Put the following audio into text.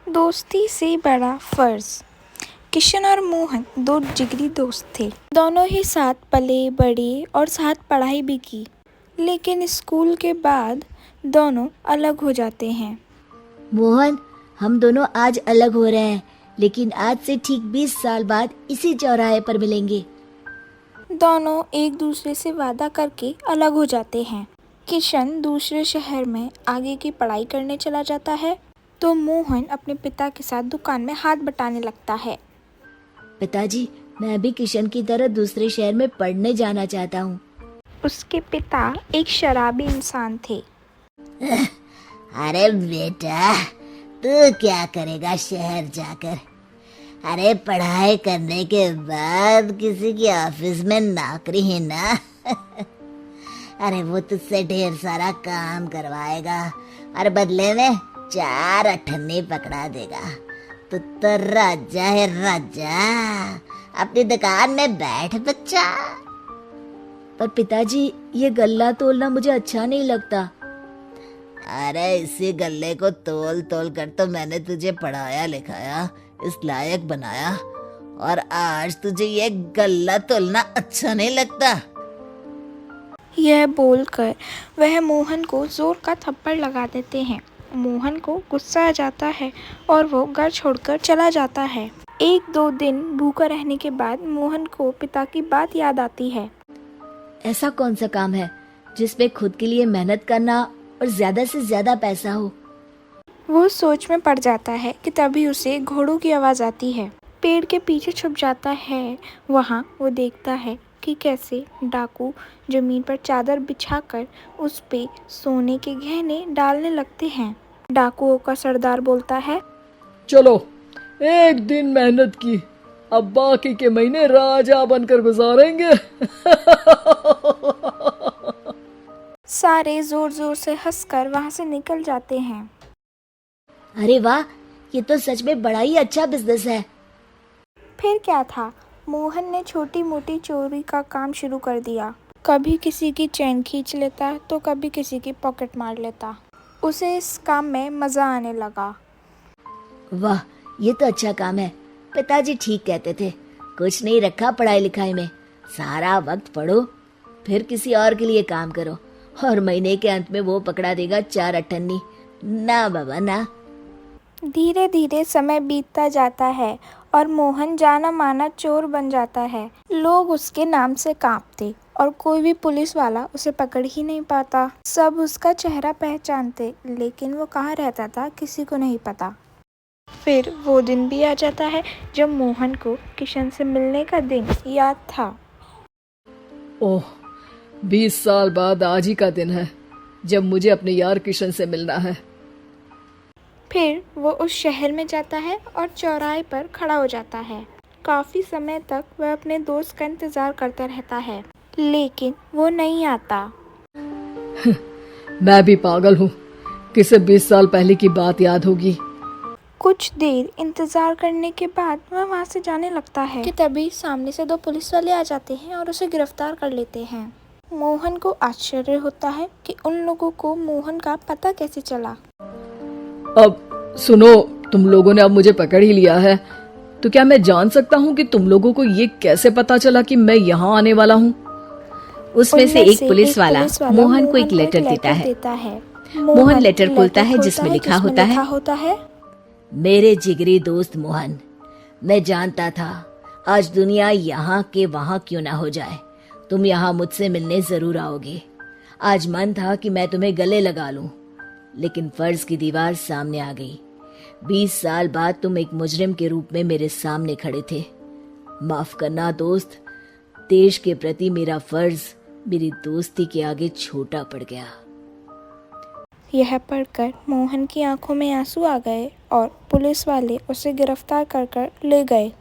दोस्ती से बड़ा फर्ज। किशन और मोहन दो जिगरी दोस्त थे। दोनों ही साथ पले बड़े और साथ पढ़ाई भी की, लेकिन स्कूल के बाद दोनों अलग हो जाते हैं। मोहन, हम दोनों आज अलग हो रहे हैं, लेकिन आज से ठीक 20 साल बाद इसी चौराहे पर मिलेंगे। दोनों एक दूसरे से वादा करके अलग हो जाते हैं। किशन दूसरे शहर में आगे की पढ़ाई करने चला जाता है, तो मोहन अपने पिता के साथ दुकान में हाथ बटाने लगता है। पिताजी, मैं भी किशन की तरह दूसरे शहर में पढ़ने जाना चाहता हूँ। उसके पिता एक शराबी इंसान थे। अरे बेटा, तू क्या करेगा शहर जाकर? अरे पढ़ाई करने के बाद किसी के ऑफिस में नौकरी है ना। अरे वो तुझसे ढेर सारा काम करवाएगा और बदले में 4 अठन्नी पकड़ा देगा। तू तो राजा है राजा, अपनी दुकान में बैठ बच्चा। पर पिताजी, ये गल्ला तोलना मुझे अच्छा नहीं लगता। अरे इसी गल्ले को तोल तोल कर तो मैंने तुझे पढ़ाया लिखाया, इस लायक बनाया, और आज तुझे ये गल्ला तोलना अच्छा नहीं लगता। यह बोलकर वह मोहन को जोर का थप्पड़ लगा देते हैं। मोहन को गुस्सा आ जाता है और वो घर छोड़कर चला जाता है। 1-2 दिन भूखा रहने के बाद मोहन को पिता की बात याद आती है। ऐसा कौन सा काम है जिसपे खुद के लिए मेहनत करना और ज्यादा से ज्यादा पैसा हो? वो सोच में पड़ जाता है कि तभी उसे घोड़ों की आवाज आती है। पेड़ के पीछे छुप जाता है। वहाँ वो देखता है कि कैसे डाकू जमीन पर चादर बिछाकर उस पे सोने के गहने डालने लगते हैं। डाकुओं का सरदार बोलता है, चलो, एक दिन मेहनत की, अब बाकी के महीने राजा बनकर गुजारेंगे। सारे जोर जोर से हंसकर वहाँ से निकल जाते हैं। अरे वाह, ये तो सच में बड़ा ही अच्छा बिजनेस है। फिर क्या था, मोहन ने छोटी मोटी चोरी का काम शुरू कर दिया। कभी किसी की चैन खींच लेता तो कभी किसी की पॉकेट मार लेता। उसे इस काम में मजा आने लगा। वाह, ये तो अच्छा काम है। पिताजी ठीक कहते थे, कुछ नहीं रखा पढ़ाई लिखाई में, सारा वक्त पढ़ो, फिर किसी और के लिए काम करो, और महीने के अंत में वो पकड़ा देगा 4 अठन्नी। ना बाबा ना। धीरे धीरे समय बीतता जाता है और मोहन जाना माना चोर बन जाता है। लोग उसके नाम से कांपते और कोई भी पुलिस वाला उसे पकड़ ही नहीं पाता। सब उसका चेहरा पहचानते, लेकिन वो कहाँ रहता था किसी को नहीं पता। फिर वो दिन भी आ जाता है जब मोहन को किशन से मिलने का दिन याद था। ओह, 20 साल बाद आज ही का दिन है जब मुझे अपने यार किशन से मिलना है। फिर वो उस शहर में जाता है और चौराहे पर खड़ा हो जाता है। काफी समय तक वह अपने दोस्त का इंतजार करता रहता है, लेकिन वो नहीं आता। मैं भी पागल हूँ, किसे 20 साल पहले की बात याद होगी। कुछ देर इंतजार करने के बाद वह वहाँ से जाने लगता है कि तभी सामने से 2 पुलिस वाले आ जाते हैं और उसे गिरफ्तार कर लेते हैं। मोहन को आश्चर्य होता है कि उन लोगों को मोहन का पता कैसे चला। अब सुनो, तुम लोगों ने अब मुझे पकड़ ही लिया है, तो क्या मैं जान सकता हूँ कि तुम लोगों को ये कैसे पता चला कि मैं यहाँ आने वाला हूँ? उसमें से एक पुलिस वाला मोहन को एक लेटर देता है। मोहन लेटर खोलता है जिसमें लिखा होता है, मेरे जिगरी दोस्त मोहन, मैं जानता था आज दुनिया यहाँ के वहाँ क्यों ना हो जाए, तुम यहाँ मुझसे मिलने जरूर आओगे। आज मन था कि मैं तुम्हें गले लगा लूं, लेकिन फर्ज की दीवार सामने आ गई। 20 साल बाद तुम एक मुजरिम के रूप में मेरे सामने खड़े थे। माफ करना दोस्त, देश के प्रति मेरा फर्ज मेरी दोस्ती के आगे छोटा पड़ गया। यह पढ़कर मोहन की आंखों में आंसू आ गए और पुलिस वाले उसे गिरफ्तार कर ले गए।